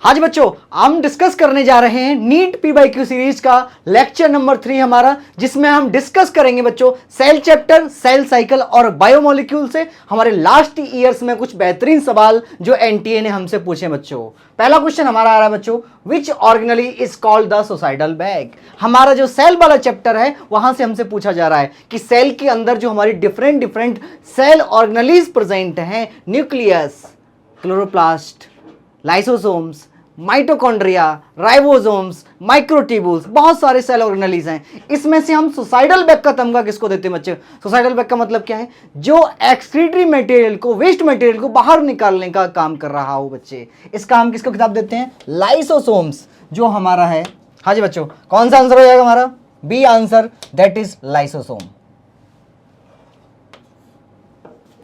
हाँ जी बच्चों, हम डिस्कस करने जा रहे हैं नीट PYQ सीरीज का लेक्चर नंबर 3 हमारा, जिसमें हम डिस्कस करेंगे बच्चों सेल चैप्टर, सेल साइकिल और बायोमोलिक्यूल से हमारे लास्ट ईयर्स में कुछ बेहतरीन सवाल जो एनटीए ने हमसे पूछे बच्चों। पहला क्वेश्चन हमारा आ रहा है बच्चों, which organelle is called the suicidal bag. हमारा जो सेल वाला चैप्टर है वहां से हमसे पूछा जा रहा है कि सेल के अंदर जो हमारी डिफरेंट सेल ऑर्गेनलीज प्रेजेंट हैं, nucleus, chloroplast, lysosomes, mitochondria, ribosomes, microtubules, बहुत सारे सेल ऑर्गेनलीज हैं। इसमें से हम सुसाइडल बैग का तमगा किसको देते हैं बच्चे? सुसाइडल बैग का मतलब क्या है? जो एक्सक्रीटरी मटेरियल को, वेस्ट मटेरियल को बाहर निकालने का काम कर रहा हो बच्चे। इसका हम किसको किताब देते हैं? लाइसोसोम्स, जो हमारा है। हाँ जी बच्चों, कौन सा आंसर हो जाएगा हमारा? B answer, that is lysosome.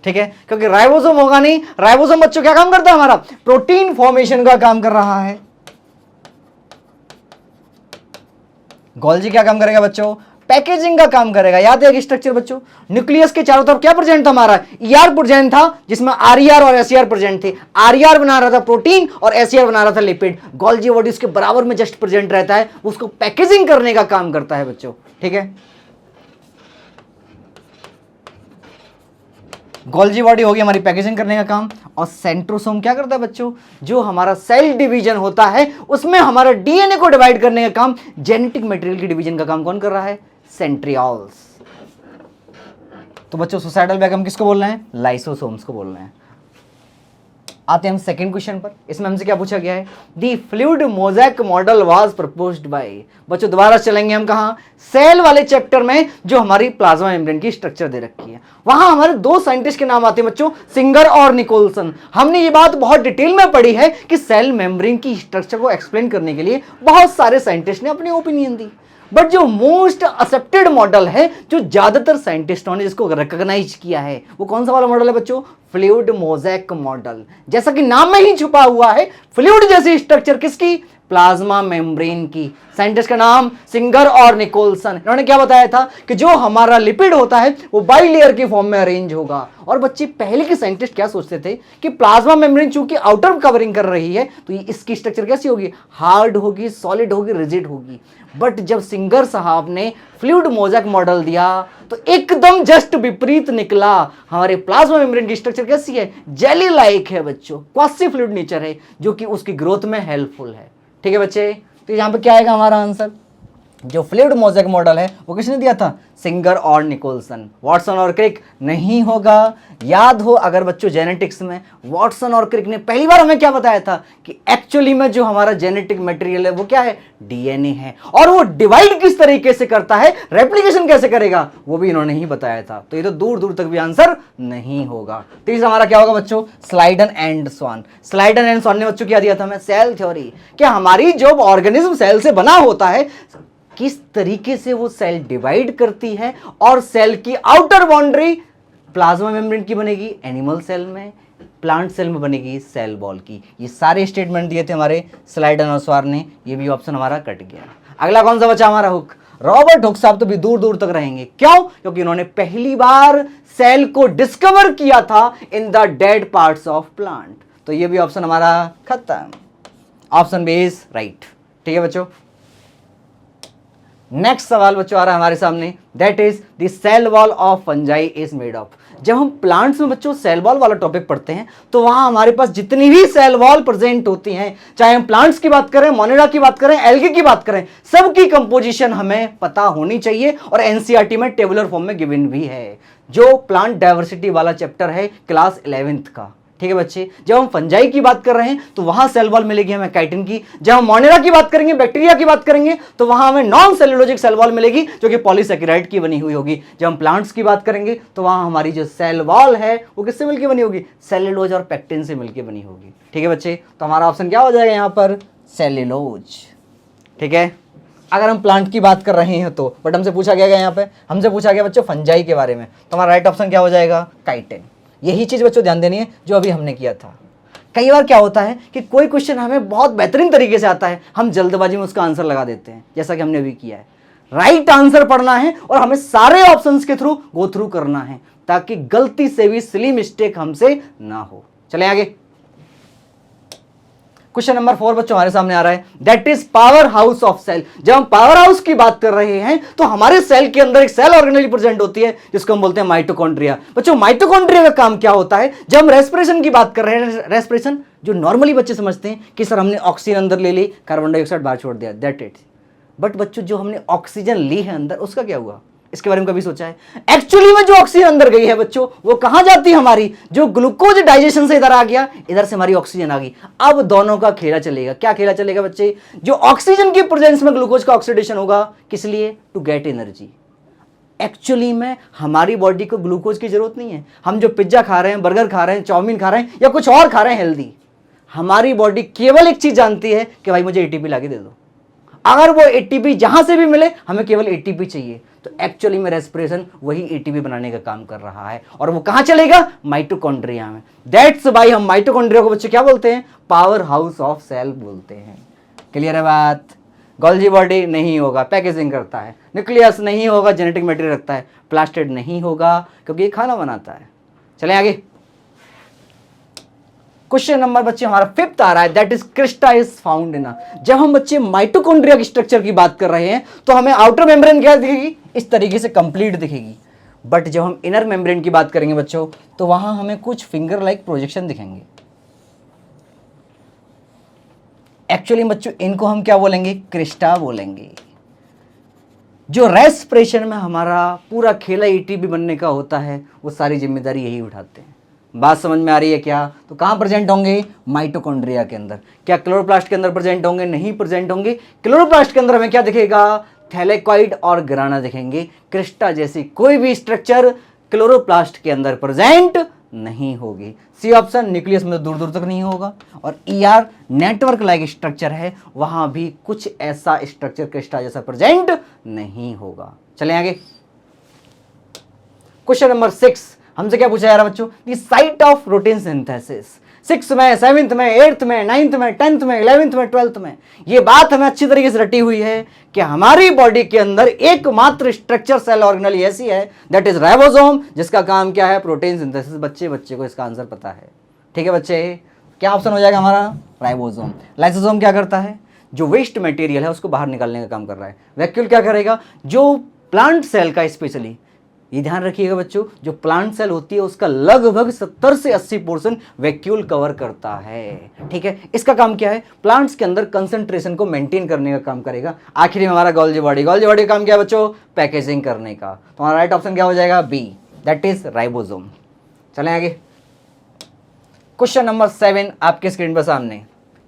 ठीक है, क्योंकि राइबोसोम होगा नहीं। राइबोसोम बच्चों क्या काम करता है? हमारा प्रोटीन फॉर्मेशन का काम कर रहा है। गोल्जी क्या काम करेगा बच्चों? पैकेजिंग का काम करेगा। याद है स्ट्रक्चर बच्चों, न्यूक्लियस के चारों तरफ क्या प्रेजेंट था? हमारा ER प्रेजेंट था, जिसमें RER और SER प्रेजेंट थे। RER बना रहा था प्रोटीन और SER बना रहा था लिपिड। गोल्जी बॉडी उसके बराबर में जस्ट प्रेजेंट रहता है, उसको पैकेजिंग करने का काम करता है बच्चों। ठीक है, गोल्जी बॉडी होगी हमारी पैकेजिंग करने का काम। और सेंट्रोसोम क्या करता है बच्चों? जो हमारा सेल डिवीजन होता है उसमें हमारा DNA को डिवाइड करने का काम, जेनेटिक मटेरियल की डिवीजन का काम कौन कर रहा है? सेंट्रियोल्स। तो बच्चों सुसाइडल बैग हम किसको बोल रहे हैं? लाइसोसोम्स को बोल रहे हैं। आते हैं हम सेकंड क्वेश्चन पर। इसमें हमसे क्या पूछा गया है? The fluid mosaic model was proposed by. बच्चों दोबारा चलेंगे हम कहां? सेल वाले चैप्टर में, जो हमारी प्लाज्मा मेम्ब्रेन की स्ट्रक्चर दे रखी है। वहां हमारे दो साइंटिस्ट के नाम आते हैं बच्चों, सिंगर और निकोलसन। हमने ये बात बहुत डिटेल में पढ़ी है कि सेल मेम्ब्रेन की स्ट्रक्चर को एक्सप्लेन करने के लिए बहुत सारे साइंटिस्ट ने अपनी ओपिनियन दी। बट जो मोस्ट एक्सेप्टेड मॉडल है, जो ज्यादातर साइंटिस्टों ने जिसको रिकॉग्नाइज किया है, वो कौन सा वाला मॉडल है बच्चों? Fluid mosaic model. जैसा कि नाम में ही छुपा हुआ है, फ्लूइड जैसी स्ट्रक्चर किसकी? प्लाज्मा मेम्ब्रेन की। साइंटिस्ट का नाम सिंगर और निकोलसन। इन्होंने क्या बताया था कि जो हमारा लिपिड होता है वो बाइलेयर की फॉर्म में अरेंज होगा। और बच्चे पहले के साइंटिस्ट क्या सोचते थे कि प्लाज्मा मेम्ब्रेन चूंकि आउटर कवरिंग कर रही है तो इसकी स्ट्रक्चर कैसी होगी? हार्ड होगी, सॉलिड होगी, रिजिड होगी। बट जब सिंगर साहब ने फ्लूइड मोज़ेक मॉडल दिया तो एकदम जस्ट विपरीत निकला। हमारे प्लाज्मा मेम्ब्रेन की स्ट्रक्चर कैसी है? जेली लाइक है बच्चों, क्वासी फ्लूइड नेचर है, जो कि उसकी ग्रोथ में हेल्पफुल है। ठीक है बच्चे, तो यहां पे क्या आएगा हमारा आंसर? जो फ्लूइड मोज़ेक मॉडल है वो किसने दिया था? सिंगर और निकोलसन। वॉटसन और क्रिक नहीं होगा। याद हो अगर बच्चों जेनेटिक्स में वॉटसन और क्रिक ने पहली बार हमें क्या बताया था कि एक्चुअली में जो हमारा जेनेटिक मटेरियल है वो क्या है? DNA है। और वो डिवाइड किस तरीके से करता है, रेप्लिकेशन कैसे करेगा, वो भी इन्होंने ही बताया था। तो ये तो दूर दूर तक भी आंसर नहीं होगा। तीसरा हमारा क्या होगा बच्चों? स्लाइडन एंड स्वान। स्लाइडन एंड स्वान ने बच्चों क्या दिया था हमें? Cell theory. क्या हमारी जो ऑर्गेनिज्म सेल से बना होता है, किस तरीके से वो सेल डिवाइड करती है, और सेल की आउटर बाउंड्री प्लाज्मा मेम्ब्रेन की बनेगी एनिमल सेल में, प्लांट सेल में बनेगी सेल वॉल की। ये सारे स्टेटमेंट दिए थे हमारे स्लाइडन और स्वार ने। ये भी ऑप्शन हमारा कट गया। अगला कौन सा बचा हमारा? हुक। रॉबर्ट हुक साहब तो भी दूर दूर तक रहेंगे। क्यों? क्योंकि उन्होंने पहली बार सेल को डिस्कवर किया था in the dead parts of plant. तो ये भी ऑप्शन हमारा खत्म। Option B is right. ठीक है बच्चों, नेक्स्ट सवाल बच्चों आ रहा है हमारे सामने, that is the cell wall of fungi is made of. जब हम प्लांट्स में बच्चों सेल वॉल वाला टॉपिक पढ़ते हैं तो वहां हमारे पास जितनी भी सेल वॉल प्रेजेंट होती हैं, चाहे हम प्लांट्स की बात करें, मोनेरा की बात करें, एल्गे की बात करें, सबकी कंपोजिशन हमें पता होनी चाहिए। और एनसीईआरटी में टेबुलर फॉर्म में गिवन भी है, जो प्लांट डाइवर्सिटी वाला चैप्टर है क्लास 11th का। ठीक है बच्चे, जब हम फंजाई की बात कर रहे हैं तो वहां सेल वॉल मिलेगी हमें काइटिन की। जब हम मोनेरा की बात करेंगे, बैक्टीरिया की बात करेंगे, तो वहां हमें नॉन सेलुलोजिक सेल वॉल मिलेगी, जो कि पॉलीसेकेराइड की बनी हुई होगी। जब हम प्लांट्स की बात करेंगे तो वहां हमारी जो सेल वॉल है वो किससे मिलकर बनी होगी? सेलुलोज और पेक्टिन से मिलकर बनी होगी। ठीक है बच्चे, तो हमारा ऑप्शन क्या हो जाएगा यहाँ पर? सेलुलोज। ठीक है, अगर हम प्लांट की बात कर रहे हैं तो, बट हमसे पूछा गया यहाँ पे, हमसे पूछा गया बच्चों फंजाई के बारे में, तो हमारा राइट ऑप्शन क्या हो जाएगा? काइटिन। यही चीज बच्चों ध्यान देनी है जो अभी हमने किया था। कई बार क्या होता है कि कोई क्वेश्चन हमें बहुत बेहतरीन तरीके से आता है, हम जल्दबाजी में उसका आंसर लगा देते हैं, जैसा कि हमने अभी किया है। राइट आंसर पढ़ना है और हमें सारे ऑप्शंस के थ्रू गो थ्रू करना है, ताकि गलती से भी सिली मिस्टेक हमसे ना हो। चले आगे। क्वेश्चन नंबर 4 बच्चों हमारे सामने आ रहा है, that is power house of cell. जब हम पावर हाउस की बात कर रहे हैं तो हमारे सेल के अंदर एक सेल ऑर्गेनेल प्रेजेंट होती है जिसको हम बोलते हैं माइटोकॉन्ड्रिया। बच्चों माइटोकॉन्ड्रिया का काम क्या होता है? जब हम रेस्पिरेशन की बात कर रहे हैं, रेस्पिरेशन जो नॉर्मली बच्चे समझते हैं कि सर हमने ऑक्सीजन अंदर ले ली, कार्बन डाइऑक्साइड बाहर छोड़ दिया, दैट इट। बट बच्चों जो हमने ऑक्सीजन ली है अंदर, उसका क्या हुआ? इसके बारे में कभी सोचा है? एक्चुअली में जो ऑक्सीजन अंदर गई है बच्चों, वो कहां जाती है हमारी? जो ग्लूकोज डाइजेशन से इधर आ गया, इधर से हमारी ऑक्सीजन आ गई। अब दोनों का खेला चलेगा। क्या खेला चलेगा बच्चे? जो ऑक्सीजन की प्रेजेंस में ग्लूकोज का ऑक्सीडेशन होगा, किस लिए? To get energy. एक्चुअली में हमारी बॉडी को ग्लूकोज की जरूरत नहीं है। हम जो पिज्जा खा रहे हैं, बर्गर खा रहे हैं, चाउमीन खा रहे हैं या कुछ और खा रहे हैं हेल्दी, हमारी बॉडी केवल एक चीज जानती है कि भाई मुझे एटीपी लाके दे दो। अगर वो एटीपी जहां से भी मिले, हमें केवल एटीपी चाहिए। तो एक्चुअली में रेस्पिरेशन वही एटीपी बनाने का काम कर रहा है और वो कहां चलेगा? माइटोकॉन्ड्रिया में। दैट्स व्हाई हम माइटोकॉन्ड्रिया को बच्चे क्या बोलते हैं? पावर हाउस ऑफ सेल बोलते हैं। क्लियर है बात? गोल्जी बॉडी नहीं होगा, पैकेजिंग करता है। न्यूक्लियस नहीं होगा, जेनेटिक मटेरियल रखता है। प्लास्टिड नहीं होगा क्योंकि ये खाना बनाता है। चलें आगे। क्वेश्चन नंबर बच्चे हमारा 5th आ रहा है, that is Crysta is found in. जब हम बच्चे माइटोकॉन्ड्रिया के स्ट्रक्चर की बात कर रहे हैं तो हमें आउटर मेम्ब्रेन क्या दिखेगी? इस तरीके से कंप्लीट दिखेगी। बट जब हम इनर मेम्ब्रेन की बात करेंगे बच्चों, तो वहां हमें कुछ फिंगर लाइक प्रोजेक्शन दिखेंगे। एक्चुअली बच्चों इनको हम क्या बोलेंगे? क्रिस्टा बोलेंगे। जो रेस्पिरेशन में हमारा पूरा खेला एटीपी बनने का होता है, वो सारी जिम्मेदारी यही उठाते हैं। बात समझ में आ रही है क्या? तो कहां प्रेजेंट होंगे? माइटोकॉन्ड्रिया के अंदर। क्या क्लोरोप्लास्ट के अंदर प्रेजेंट होंगे? नहीं प्रेजेंट होंगे। क्लोरोप्लास्ट के अंदर हमें क्या दिखेगा? थैलेकॉइड और ग्राना दिखेंगे। क्रिस्टा जैसी कोई भी स्ट्रक्चर क्लोरोप्लास्ट के अंदर प्रेजेंट नहीं होगी। सी ऑप्शन, न्यूक्लियस में दूर दूर तक नहीं होगा। और ईआर नेटवर्क लाइक स्ट्रक्चर है, वहां भी कुछ ऐसा स्ट्रक्चर क्रिस्टा जैसा प्रेजेंट नहीं होगा। चलें आगे। क्वेश्चन नंबर 6 हमसे क्या पूछा जा रहा है बच्चों? The site of protein synthesis. 6 में, 7th में, 8th में, 9th में, 10th में, 11th में, 12th में ये बात हमें अच्छी तरीके से रटी हुई है कि हमारी बॉडी के अंदर एकमात्र स्ट्रक्चर सेल ऑर्गेनल ऐसी है, दैट इज राइबोसोम, जिसका काम क्या है? Protein synthesis. बच्चे को इसका आंसर पता है। ठीक है बच्चे, क्या ऑप्शन हो जाएगा हमारा? राइबोसोम। लाइसोसोम क्या करता है? जो वेस्ट मटेरियल है उसको बाहर निकालने का काम कर रहा है। वैक्यूल क्या करेगा? जो प्लांट सेल का, स्पेशली ये ध्यान रखिएगा बच्चों, जो प्लांट सेल होती है उसका लगभग 70 से 80% वैक्यूल कवर करता है। ठीक है, इसका काम क्या है? प्लांट्स के अंदर कंसंट्रेशन को मेंटेन करने का काम करेगा। आखिरी में हमारा गोल्जी बॉडी का काम क्या है बच्चों? पैकेजिंग करने का। तो हमारा राइट ऑप्शन क्या हो जाएगा? B, that is ribosome. चलें आगे। क्वेश्चन नंबर 7 आपके स्क्रीन पर सामने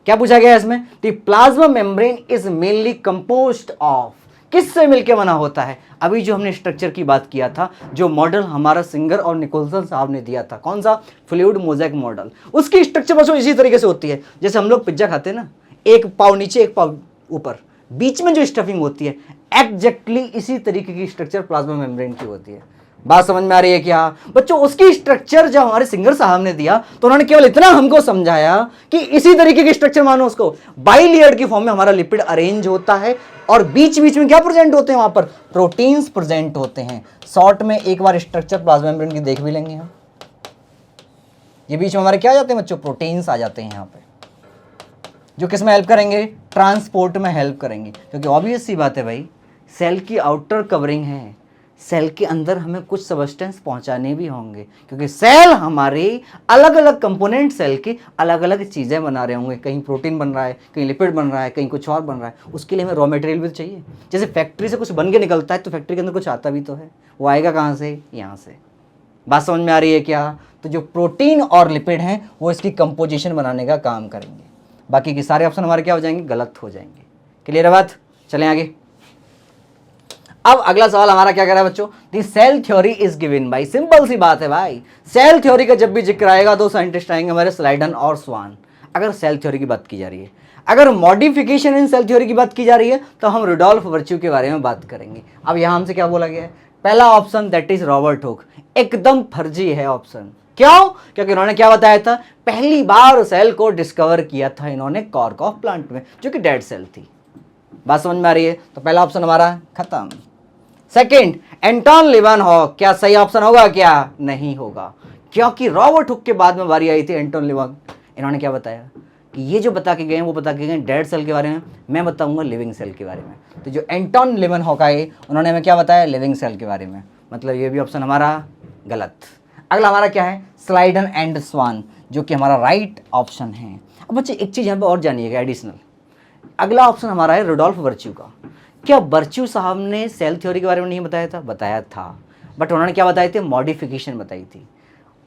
क्या पूछा गया है इसमें? The plasma membrane is mainly composed of, किससे मिलकर बना होता है? अभी जो हमने स्ट्रक्चर की बात किया था, जो मॉडल हमारा सिंगर और निकोलसन साहब ने दिया था, कौन सा? Fluid mosaic model. उसकी स्ट्रक्चर बच्चों इसी तरीके से होती है। जैसे हम लोग पिज्जा खाते हैं ना, एक पाव नीचे एक पाव ऊपर, बीच में जो स्टफिंग होती है, एग्जैक्टली इसी तरीके की स्ट्रक्चर प्लाज्मा मेम्ब्रेन की होती है। बात समझ में आ रही है क्या बच्चों? उसकी स्ट्रक्चर जब हमारे सिंगर साहब ने दिया तो उन्होंने केवल इतना हमको समझाया कि इसी तरीके की स्ट्रक्चर मानो उसको, बाइलेयर्ड की फॉर्म में हमारा लिपिड अरेंज होता है और बीच बीच में क्या प्रेजेंट होते हैं? वहां पर प्रोटीन्स प्रेजेंट होते हैं। शॉर्ट में एक बार स्ट्रक्चर प्लाज्मा मेम्ब्रेन की देख भी लेंगे हम। ये बीच में हमारे क्या आ जाते हैं बच्चों? प्रोटीन्स आ जाते हैं यहाँ पे, जो किस में हेल्प करेंगे? ट्रांसपोर्ट में हेल्प करेंगे। क्योंकि ऑब्वियस सी बात है भाई, सेल की आउटर कवरिंग है, सेल के अंदर हमें कुछ सब्सटेंस पहुंचाने भी होंगे, क्योंकि सेल हमारे अलग अलग कंपोनेंट सेल की अलग अलग चीज़ें बना रहे होंगे। कहीं प्रोटीन बन रहा है, कहीं लिपिड बन रहा है, कहीं कुछ और बन रहा है। उसके लिए हमें रॉ मटेरियल भी चाहिए। जैसे फैक्ट्री से कुछ बन के निकलता है तो फैक्ट्री के अंदर कुछ आता भी तो है, वो आएगा कहाँ से? यहाँ से। बात समझ में आ रही है क्या? तो जो प्रोटीन और लिपिड हैं वो इसकी कंपोजिशन बनाने का काम करेंगे। बाकी के सारे ऑप्शन हमारे क्या हो जाएंगे? गलत हो जाएंगे। क्लियर है बात? चलें आगे। अब अगला सवाल हमारा क्या कर रहा है बच्चों? The cell theory is given by, simple सी बात है भाई, सेल थ्योरी का जब भी जिक्र आएगा दो साइंटिस्ट आएंगे हमारे, स्लाइडन और स्वान। अगर सेल थ्योरी की बात की जा रही है, अगर मॉडिफिकेशन इन सेल थ्योरी की बात की जा रही है, तो हम रुडोल्फ वर्च्यू के बारे में बात करेंगे। अब यहां हमसे क्या बोला गया है? पहला option that is Robert Hooke, एकदम फर्जी है ऑप्शन। क्यों? क्योंकि इन्होंने क्या बताया था? पहली बार सेल को डिस्कवर किया था इन्होंने कॉर्क ऑफ प्लांट में, जो कि डेड सेल थी। बात समझ में आ रही है? तो पहला ऑप्शन हमारा खत्म। सेकंड, एंटोन लीवेनहॉक, क्या सही ऑप्शन होगा? क्या नहीं होगा, क्योंकि रॉबर्ट हुक के बाद में बारी आई थी एंटोन लीवेनहॉक। इन्होंने क्या बताया कि ये जो बता के गए हैं वो बता के गए डेड सेल के बारे में, मैं बताऊंगा लिविंग सेल के बारे में। तो जो एंटोन लीवेनहॉक उन्होंने हमें क्या बताया, लिविंग सेल के बारे में, मतलब ये भी ऑप्शन हमारा गलत। अगला हमारा क्या है, स्लाइडन एंड स्वान, जो कि हमारा राइट ऑप्शन है। अब बच्चे एक चीज़ यहाँ पे और जानिएगा एडिशनल, अगला ऑप्शन हमारा है रुडोल्फ वर्च्यू का। क्या वर्च्यू साहब ने सेल थ्योरी के बारे में नहीं बताया था? बताया था, बट उन्होंने क्या बताए थे, मॉडिफिकेशन बताई थी।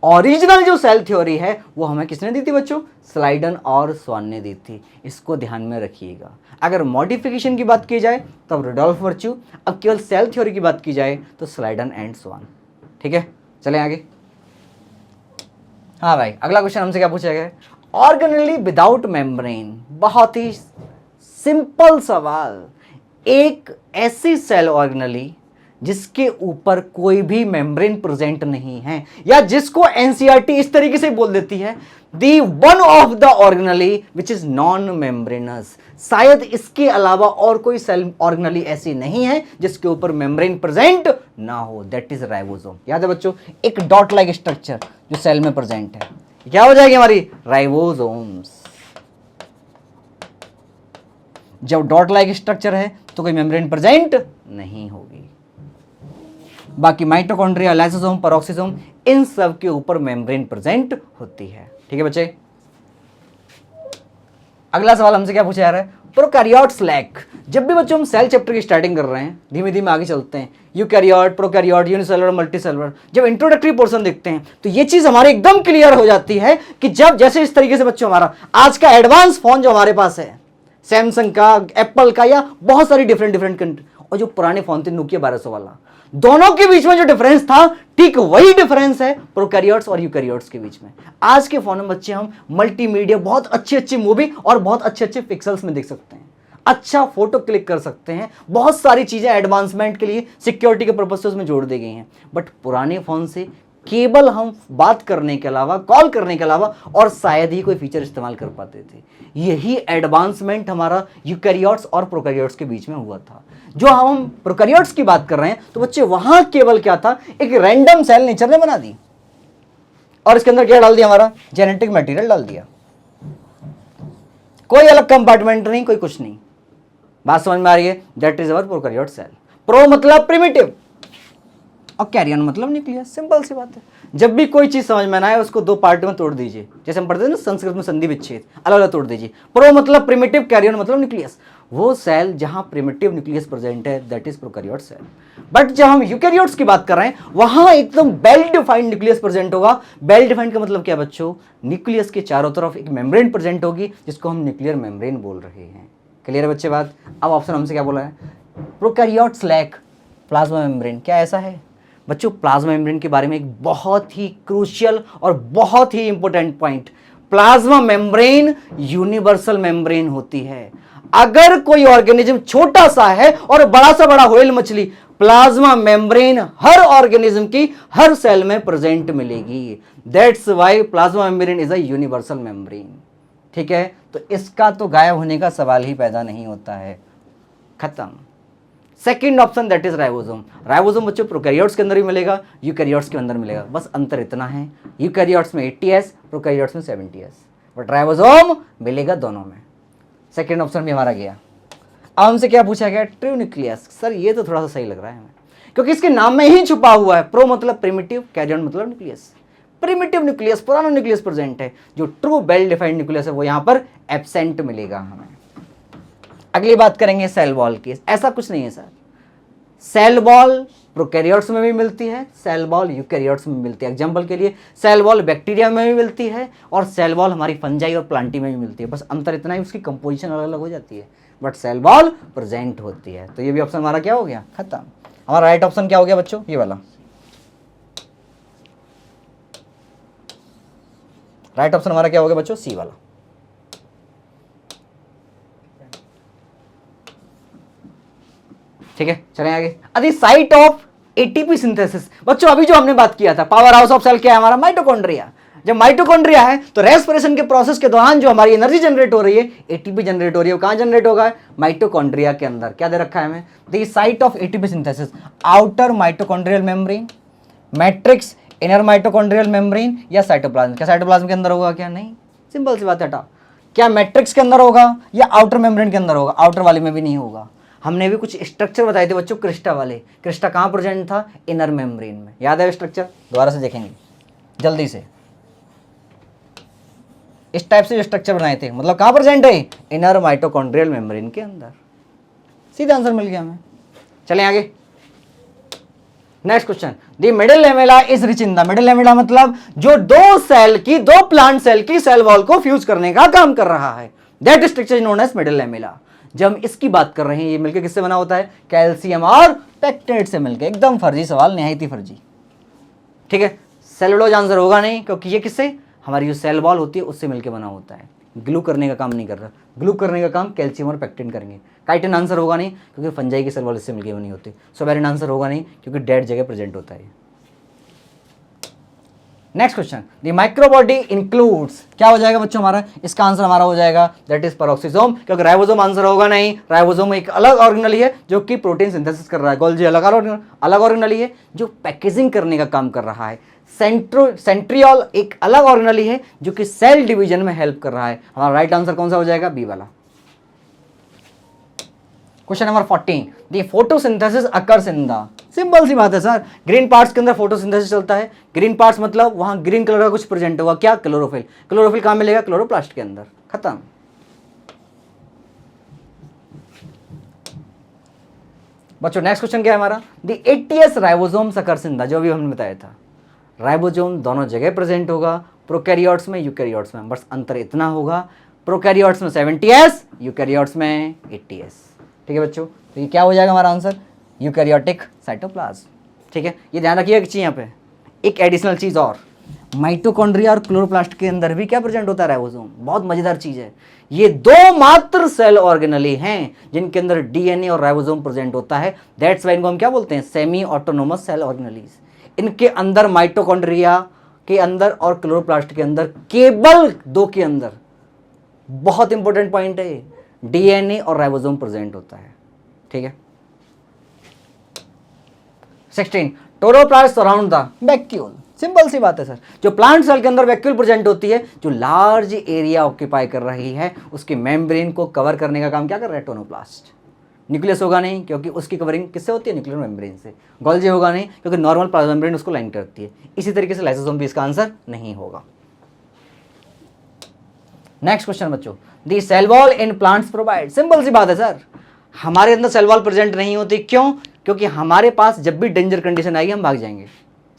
ओरिजिनल जो सेल थ्योरी है वो हमें किसने दी थी बच्चों, स्लाइडन और स्वान ने दी थी। इसको ध्यान में रखिएगा। अगर मॉडिफिकेशन की बात की जाए तब रुडोल्फ वर्च्यू, अब केवल सेल थ्योरी की बात की जाए तो स्लाइडन एंड स्वान। ठीक है, चलें आगे। हाँ भाई, अगला क्वेश्चन हमसे क्या पूछा गया है, ऑर्गेनेली विदाउट मेम्ब्रेन। बहुत ही सिंपल सवाल, एक ऐसी सेल ऑर्गेनेली जिसके ऊपर कोई भी मेम्ब्रेन प्रेजेंट नहीं है, या जिसको एनसीईआरटी इस तरीके से बोल देती है, the one of the organelle which is non membranous. शायद इसके अलावा और कोई सेल ऑर्गेनेली ऐसी नहीं है जिसके ऊपर मेम्ब्रेन प्रेजेंट ना हो, दैट इज राइबोसोम। याद है बच्चों, एक डॉट लाइक स्ट्रक्चर जो सेल में प्रेजेंट है, क्या हो जाएगी हमारी, राइबोसोम्स। जब डॉट लाइक स्ट्रक्चर है तो कोई मेम्ब्रेन प्रेजेंट नहीं होगी। बाकी माइटोकॉन्ड्रिया, लाइसोसोम, पेरोक्सिसोम, इन सब के ऊपर मेम्ब्रेन प्रेजेंट होती है। ठीक है बच्चे, अगला सवाल हमसे क्या पूछा जा रहा है, प्रोकैरियोट्स लैक। जब भी बच्चों हम सेल चैप्टर की स्टार्टिंग कर रहे हैं, धीमे धीमे आगे चलते हैं, यूकैरियोट, प्रोकैरियोट, यूनिसेलुलर, मल्टीसेलुलर, जब इंट्रोडक्टरी पोर्शन देखते हैं तो ये चीज हमारी एकदम क्लियर हो जाती है कि जब जैसे इस तरीके से बच्चों हमारा आज का एडवांस फोन जो हमारे पास है, सैमसंग का, एप्पल का, या बहुत सारी डिफरेंट कंट्री, और जो पुराने फोन थे नोकिया 1200 वाला, दोनों के बीच में जो डिफरेंस था ठीक वही डिफरेंस है प्रोकैरियोट्स और यूकैरियोट्स के बीच में। आज के फोन में बच्चे हम मल्टीमीडिया, बहुत अच्छी अच्छी मूवी और बहुत अच्छे अच्छे पिक्सल्स में देख सकते हैं, अच्छा फोटो क्लिक कर सकते हैं, बहुत सारी चीजें एडवांसमेंट के लिए सिक्योरिटी के पर्पज से उसमें जोड़ दी गई हैं। बट पुराने फोन से केवल हम बात करने के अलावा, कॉल करने के अलावा और शायद ही कोई फीचर इस्तेमाल कर पाते थे। यही एडवांसमेंट हमारा यूकैरियोट्स और प्रोकैरियोट्स के बीच में हुआ था। जो हम प्रोकैरियोट्स की बात कर रहे हैं तो बच्चे वहां केवल क्या था, एक रैंडम सेल नेचर ने बना दी और इसके अंदर क्या डाल दिया, हमारा जेनेटिक मटेरियल डाल दिया, कोई अलग कंपार्टमेंट नहीं, कोई कुछ नहीं। बात समझ में आ रही है, that is our prokaryote cell. Pro मतलब प्रिमिटिव और कैरियन मतलब न्यूक्लियस, सिंपल सी बात है। जब भी कोई चीज समझ में ना आए उसको दो पार्ट में तोड़ दीजिए, जैसे हम पढ़ते हैं ना संस्कृत में संधि विच्छेद, अलग अलग तोड़ दीजिए। प्रो मतलब प्रिमिटिव, कैरियन मतलब न्यूक्लियस। वो सेल जहां प्रिमिटिव न्यूक्लियस प्रेजेंट है that is prokaryote cell. But जब हम यूकैरियोट्स की बात कर रहे हैं वहां एकदम वेल डिफाइंड न्यूक्लियस प्रेजेंट होगा। वेल डिफाइंड का मतलब क्या बच्चों, न्यूक्लियस के चारों तरफ एक मेम्ब्रेन प्रेजेंट होगी जिसको हम न्यूक्लियर मेम्ब्रेन बोल रहे हैं। क्लियर है बच्चे बात? अब ऑप्शन हमसे क्या बोला है, प्रोकैरियोट्स लैक प्लाज्मा मेम्ब्रेन। क्या ऐसा है बच्चों? प्लाज्मा मेम्ब्रेन के बारे में एक बहुत ही क्रूशियल और बहुत ही important point, plasma membrane universal membrane होती है। अगर कोई ऑर्गेनिज्म छोटा सा है और बड़ा सा बड़ा व्हेल मछली, प्लाज्मा मेम्ब्रेन हर ऑर्गेनिज्म की हर सेल में प्रेजेंट मिलेगी। That's why plasma membrane is a universal membrane. ठीक है, तो इसका तो गायब होने का सवाल ही पैदा नहीं होता है। खत्म। Second option that is ribosome. Ribosome बच्चों प्रोकैरियोट्स के अंदर भी मिलेगा, यूकैरियोट्स के अंदर मिलेगा, बस अंतर इतना है, यूकैरियोट्स में 80s, प्रोकैरियोट्स में 70s, बट राइबोसोम मिलेगा दोनों में। सेकंड ऑप्शन भी हमारा गया। अब हमसे क्या पूछा गया, ट्रू न्यूक्लियस। सर ये तो थोड़ा सा सही लग रहा है हमें, क्योंकि इसके नाम में ही छुपा हुआ है, प्रो मतलब प्रिमिटिव, कैरियन मतलब न्यूक्लियस। प्रिमिटिव न्यूक्लियस, पुराना न्यूक्लियस प्रेजेंट है, जो ट्रू वेल डिफाइंड न्यूक्लियस है वो यहाँ पर एब्सेंट मिलेगा हमें। अगली बात करेंगे सेल वॉल की। ऐसा कुछ नहीं है सर, सेल वॉल प्रोकैरियोट्स में भी मिलती है, सेल वॉल यूकैरियोट्स में मिलती है। एग्जांपल के लिए सेल वॉल बैक्टीरिया में भी मिलती है और सेल वॉल हमारी फंजाई और प्लांटी में भी मिलती है। बस अंतर इतना ही, उसकी कंपोजिशन अलग अलग हो जाती है, बट सेल वॉल प्रेजेंट होती है। तो ये भी ऑप्शन हमारा क्या हो गया, खत्म। हमारा राइट ऑप्शन क्या हो गया बच्चों, ये वाला। राइट ऑप्शन हमारा क्या हो गया बच्चों, सी वाला। ठीक है, चलें आगे। अभी साइट ऑफ एटीपी सिंथेसिस। बच्चों अभी जो हमने बात किया था, पावर हाउस ऑफ सेल क्या है हमारा, माइटोकॉन्ड्रिया। जब माइटोकॉन्ड्रिया है तो रेस्पिरेशन के प्रोसेस के दौरान जो हमारी एनर्जी जनरेट हो रही है, एटीपी जनरेट हो रही है, वो कहां जनरेट होगा, माइटोकॉन्ड्रिया के अंदर। क्या दे रखा है हमें, the site of ATP synthesis, outer mitochondrial membrane, matrix, inner mitochondrial membrane या साइटोप्लाज्म। क्या साइटोप्लाज्म के अंदर होगा क्या, नहीं, सिंपल सी बात है, हटा। क्या मैट्रिक्स के अंदर होगा या आउटर मेम्ब्रेन के अंदर होगा? आउटर वाले में भी नहीं होगा। हमने भी कुछ स्ट्रक्चर बताए थे बच्चों क्रिस्टा वाले। क्रिस्टा कहाँ प्रेजेंट था? इनर मेम्ब्रेन में। याद है स्ट्रक्चर? दोबारा से देखेंगे जल्दी से। इस टाइप से जो स्ट्रक्चर बनाए थे, मतलब कहाँ प्रेजेंट है? इनर माइटोकॉन्ड्रियल मेम्ब्रेन के अंदर। सीधा आंसर मिल गया हमें। चलें आगे। Next question, the middle lamella is rich in the. Middle lamella मतलब जो दो प्लांट सेल की सेल वॉल को फ्यूज करने का काम कर रहा है, that structure is known as middle lamella. जब हम इसकी बात कर रहे हैं, ये मिलकर किससे बना होता है? कैल्शियम और पेक्टेट से मिलकर। एकदम फर्जी सवाल, निहायत ही फर्जी। ठीक है, सेलुलोज आंसर होगा नहीं, क्योंकि ये किससे? हमारी जो सेल वॉल होती है उससे मिलकर बना होता है। ग्लू करने का काम नहीं कर रहा। ग्लू करने का काम कैल्शियम और पेक्टिन करेंगे। काइटिन आंसर होगा नहीं, क्योंकि फंजाई की सेल वॉल इससे मिलकर बनी होती है। सोबेरिन आंसर होगा नहीं, क्योंकि डेड जगह प्रेजेंट होता है। Next question, the microbody includes. क्या हो जाएगा बच्चों हमारा? इसका आंसर हमारा हो जाएगा दैट इज पेरोक्सिसोम, क्योंकि राइबोसोम आंसर होगा नहीं। राइबोसोम एक अलग ऑर्गेनली है जो कि प्रोटीन सिंथेसिस कर रहा है। गोल्जी अलग ऑर्गेनली है जो पैकेजिंग करने का काम कर रहा है। सेंट्रियोल एक अलग ऑर्गेनली है जो कि सेल डिवीजन में हेल्प कर रहा है। हमारा राइट आंसर कौन सा हो जाएगा? बी वाला। Question number 14, the photosynthesis occurs in the. Simple सी बात है सर, ग्रीन पार्ट्स के अंदर फोटोसिंथेसिस चलता है। ग्रीन पार्ट्स मतलब वहां ग्रीन कलर का कुछ प्रेजेंट होगा। क्या? क्लोरोफिल। क्लोरोफिल कहां मिलेगा? क्लोरोप्लास्ट के अंदर। खत्म। बच्चों नेक्स्ट क्वेश्चन क्या है हमारा? दी 80s ribosome occurs in the. जो अभी हमने बताया था, राइबोसोम दोनों जगह प्रेजेंट होगा, प्रोकैरियोट्स में, यूकैरियोट्स में। बस अंतर इतना होगा, प्रोकैरियोट्स में 70s, यूकैरियोट्स में 80s। ठीक है बच्चों, तो ये क्या हो जाएगा हमारा आंसर? Eukaryotic cytoplasm. ठीक है, ये ध्यान रखिए एक चीज यहाँ पे, एक एडिशनल चीज और, माइटोकॉन्ड्रिया और क्लोरोप्लास्ट के अंदर भी क्या प्रेजेंट होता है? राइबोसोम। बहुत मजेदार चीज है। ये दो मात्र सेल ऑर्गेनली हैं जिनके अंदर डीएनए और राइबोसोम प्रेजेंट होता है। दैट्स व्हाई इनको हम क्या बोलते हैं? Semi autonomous cell organelles. इनके अंदर माइटोकॉन्ड्रिया के अंदर और क्लोरोप्लास्ट के अंदर, केवल दो के अंदर, बहुत इंपॉर्टेंट पॉइंट है, डीएनए और राइबोसोम प्रेजेंट होता है। ठीक है। 16, टोरोप्लास्ट सराउंड द वैक्यूल। सिंपल सी बात है सर, जो प्लांट सेल के अंदर वैक्यूल प्रेजेंट होती है, जो लार्ज एरिया ऑक्यूपाई कर रही है, उसके मेम्ब्रेन को कवर करने का काम क्या कर रहा है? टोनोप्लास्ट। न्यूक्लियस होगा नहीं, क्योंकि उसकी कवरिंग किससे होती है? न्यूक्लियर मेम्ब्रेन से। गोल्जी होगा नहीं, क्योंकि नॉर्मल प्लाज्मा मेम्ब्रेन उसको लाइन करती है। इसी तरीके से लाइसोसोम भी इसका आंसर नहीं होगा। नेक्स्ट क्वेश्चन बच्चों, the cell wall in plants provide. Simple सी बात है सर, हमारे अंदर सेल वॉल प्रेजेंट नहीं होती। क्यों? क्योंकि हमारे पास जब भी डेंजर कंडीशन आएगी हम भाग जाएंगे।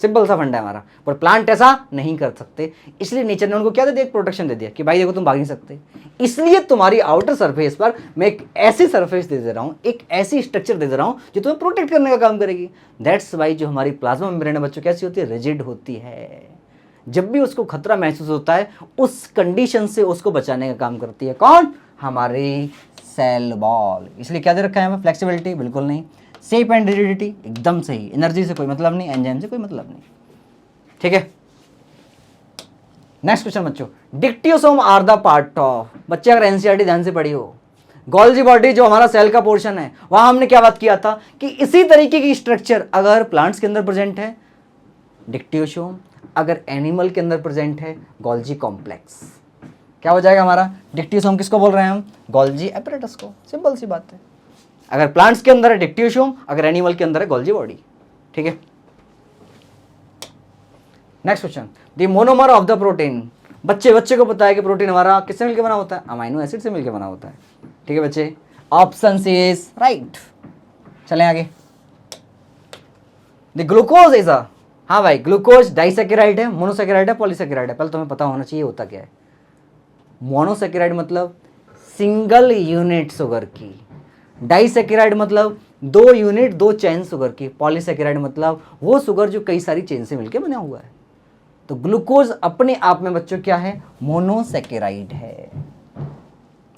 सिंपल सा फंडा है हमारा, पर प्लांट ऐसा नहीं कर सकते। इसलिए नेचर ने उनको क्या दे दिया? एक प्रोटेक्शन दे दिया कि भाई देखो तुम भाग नहीं सकते। इसलिए तुम्हारी आउटर सरफेस पर मैं एक ऐसी सरफेस दे रहा हूँ, एक ऐसी स्ट्रक्चर दे रहा हूँ जो तुम्हें प्रोटेक्ट करने का काम करेगी। दैट्स वाई जो हमारी प्लाज्मा मेम्ब्रेन है बच्चों, कैसी होती है? रिजिड होती है। जब भी उसको खतरा महसूस होता है, उस कंडीशन से उसको बचाने का काम करती है। कौन? हमारी सेल वॉल। इसलिए क्या दे रखा है हमें? फ्लेक्सिबिलिटी बिल्कुल नहीं, शेप एंड रिजिडिटी एकदम सही, एनर्जी से कोई मतलब नहीं, एंजाइम से कोई मतलब नहीं। ठीक है। नेक्स्ट क्वेश्चन बच्चों, dictyosome are the part of. बच्चे अगर एनसीईआरटी ध्यान से पढ़ी हो, गोल्जी बॉडी जो हमारा सेल का पोर्शन है, वहां हमने क्या बात किया था कि इसी तरीके की स्ट्रक्चर अगर प्लांट्स के अंदर प्रेजेंट है, डिक्टियोसोम, अगर एनिमल के अंदर प्रेजेंट है, गोल्जी कॉम्प्लेक्स। क्या हो जाएगा हमारा? डिक्टियोसोम किसको बोल रहे हैं हम? गोल्जी एपरेटस को। सिंपल सी बात है, अगर प्लांट्स के अंदर है डिक्टियोसोम, अगर एनिमल के अंदर है गोल्जी बॉडी। ठीक है। Next question, the monomer of the protein. बच्चे को पता है कि प्रोटीन हमारा किससे मिलकर बना होता है? अमाइनो एसिड से मिलकर बना होता है। ठीक है बच्चे, ऑप्शन सी इज राइट। चलें आगे। द ग्लूकोज इज अ, हाँ भाई, ग्लूकोज डाइसैकेराइड है, मोनोसैकेराइड है, पॉलीसैकेराइड है? पहले तुम्हें पता होना चाहिए होता क्या है। मोनोसैकेराइड मतलब सिंगल यूनिट शुगर की, डाइसैकेराइड मतलब 2 यूनिट 2 चेन शुगर की, पॉलीसैकेराइड मतलब वो शुगर जो कई सारी चेन से मिलकर बना हुआ है। तो ग्लूकोज अपने आप में बच्चों क्या है? मोनोसैकेराइड है।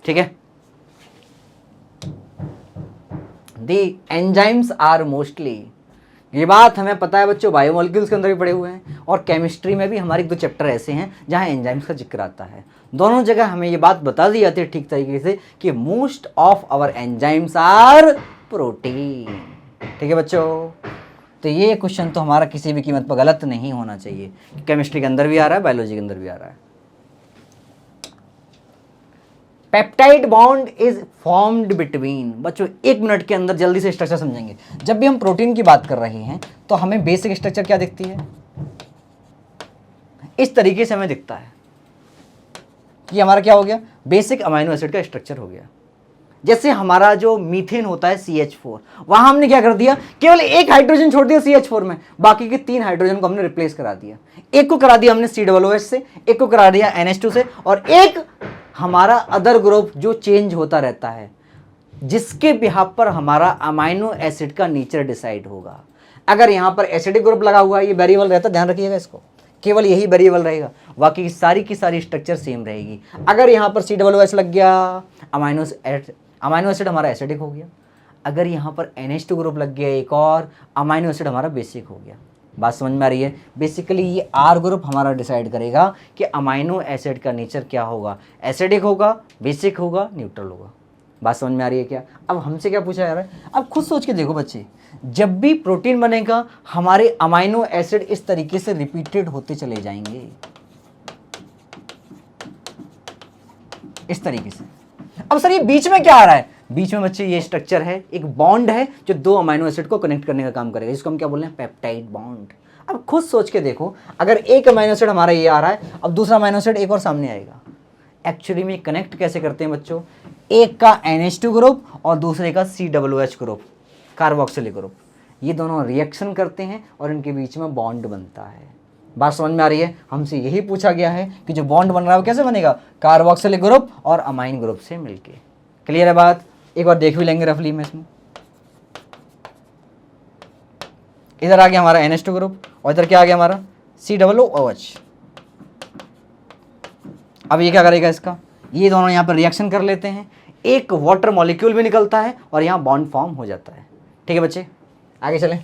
ठीक है। दी एंजाइम्स आर मोस्टली, ये बात हमें पता है बच्चों, बायोमोलिक्यूल्स के अंदर भी पढ़े हुए हैं, और केमिस्ट्री में भी हमारे 2 चैप्टर ऐसे हैं जहां एंजाइम्स का जिक्र आता है। दोनों जगह हमें ये बात बता दी जाती है ठीक तरीके से कि most of our enzymes are protein. ठीक है बच्चों, तो ये क्वेश्चन तो हमारा किसी भी कीमत पर गलत नहीं होना चाहिए। केमिस्ट्री के अंदर भी आ रहा है, बायोलॉजी के अंदर भी आ रहा है। Peptide bond is formed between, बच्चों 1 मिनट के अंदर जल्दी से स्ट्रक्चर समझेंगे। जब भी हम प्रोटीन की बात कर रहे हैं तो हमें बेसिक स्ट्रक्चर क्या दिखती है, इस तरीके से हमें दिखता है कि हमारा क्या हो गया, बेसिक अमाइनो एसिड का स्ट्रक्चर हो गया। जैसे हमारा जो मीथेन होता है CH4, वहां हमने क्या कर दिया, केवल एक हाइड्रोजन छोड़ दिया CH4 में, बाकी के 3 हाइड्रोजन को हमने रिप्लेस करा दिया। एक को करा दिया हमने COOH से, एक को करा दिया NH2 से, और एक हमारा अदर ग्रुप जो चेंज होता रहता है, जिसके बिहाफ पर हमारा अमाइनो एसिड का नेचर डिसाइड होगा। अगर यहां पर एसिडिक ग्रुप लगा हुआ है, ये वेरिएबल रहता है, ध्यान रखिएगा इसको, केवल यही वेरिएबल रहेगा, बाकी की सारी स्ट्रक्चर सेम रहेगी। अगर यहाँ पर COOH लग गया, अमाइनो एसिड हमारा एसिडिक हो गया। अगर यहाँ पर NH2 ग्रुप लग गया एक और, अमाइनो एसिड हमारा बेसिक हो गया। बात समझ में आ रही है? बेसिकली ये R ग्रुप हमारा डिसाइड करेगा कि अमाइनो एसिड का नेचर क्या होगा, एसिडिक होगा, बेसिक होगा, न्यूट्रल होगा। बात समझ में आ रही है क्या? अब हमसे क्या पूछा जा रहा है, अब खुद सोच के देखो बच्चे, जब भी प्रोटीन बनेगा हमारे अमाइनो एसिड इस तरीके से रिपीटेड होते चले जाएंगे, इस तरीके से। अब सर ये बीच में क्या आ रहा है, बीच में बच्चे ये स्ट्रक्चर है, एक बॉन्ड है जो 2 अमाइनो एसिड को कनेक्ट करने का काम करेगा, जिसको हम क्या बोल रहे हैं, पेप्टाइड बॉन्ड। अब खुद सोच के देखो, अगर एक अमाइनो एसिड हमारा ये आ रहा है, अब दूसरा अमाइनो एसिड एक और सामने आएगा, एक्चुअली में कनेक्ट कैसे करते हैं बच्चों, एक का NH2 ग्रुप और दूसरे का COOH ग्रुप, कार्बोक्सिलिक ग्रुप, ये दोनों रिएक्शन करते हैं और इनके बीच में बॉन्ड बनता है। बात समझ में आ रही है? हमसे यही पूछा गया है कि जो बॉन्ड बन रहा है वो कैसे बनेगा, कार्बोक्सिलिक ग्रुप और अमाइन ग्रुप से मिलके। क्लियर है बात? एक बार देख भी लेंगे रफली में इसमें। इधर आ गया हमारा NH2 ग्रुप और इधर क्या आ गया हमारा COOH। अब ये क्या करेगा, इसका ये दोनों यहाँ पर रिएक्शन कर लेते हैं, एक वाटर मॉलिक्यूल भी निकलता है और यहाँ बॉन्ड फॉर्म हो जाता है। ठीक है बच्चे, आगे चलें।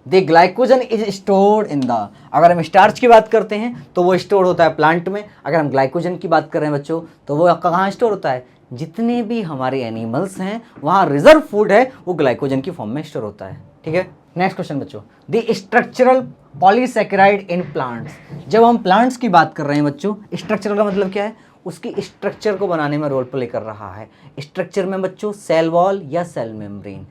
The glycogen is stored in the, अगर हम स्टार्च की बात करते हैं तो वो स्टोर होता है प्लांट में। अगर हम ग्लाइकोजन की बात कर रहे हैं बच्चों तो वो कहाँ स्टोर होता है, जितने भी हमारे एनिमल्स हैं वहाँ रिजर्व फूड है वो ग्लाइकोजन की फॉर्म में स्टोर होता है। ठीक है, नेक्स्ट क्वेश्चन बच्चों, the structural polysaccharide in plants. जब हम प्लांट्स की बात कर रहे हैं बच्चों, स्ट्रक्चरल का मतलब क्या है, उसकी स्ट्रक्चर को बनाने में रोल प्ले कर रहा है। स्ट्रक्चर में बच्चों सेल वॉल या सेल मेम्ब्रेन।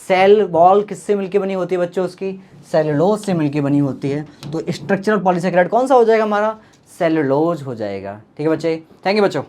सेल वॉल किससे मिलके बनी होती है बच्चों, उसकी सेलुलोज से मिलके बनी होती है। तो स्ट्रक्चरल पॉलीसेकेराइड कौन सा हो जाएगा हमारा, सेलुलोज हो जाएगा। ठीक है बच्चे, थैंक यू बच्चों।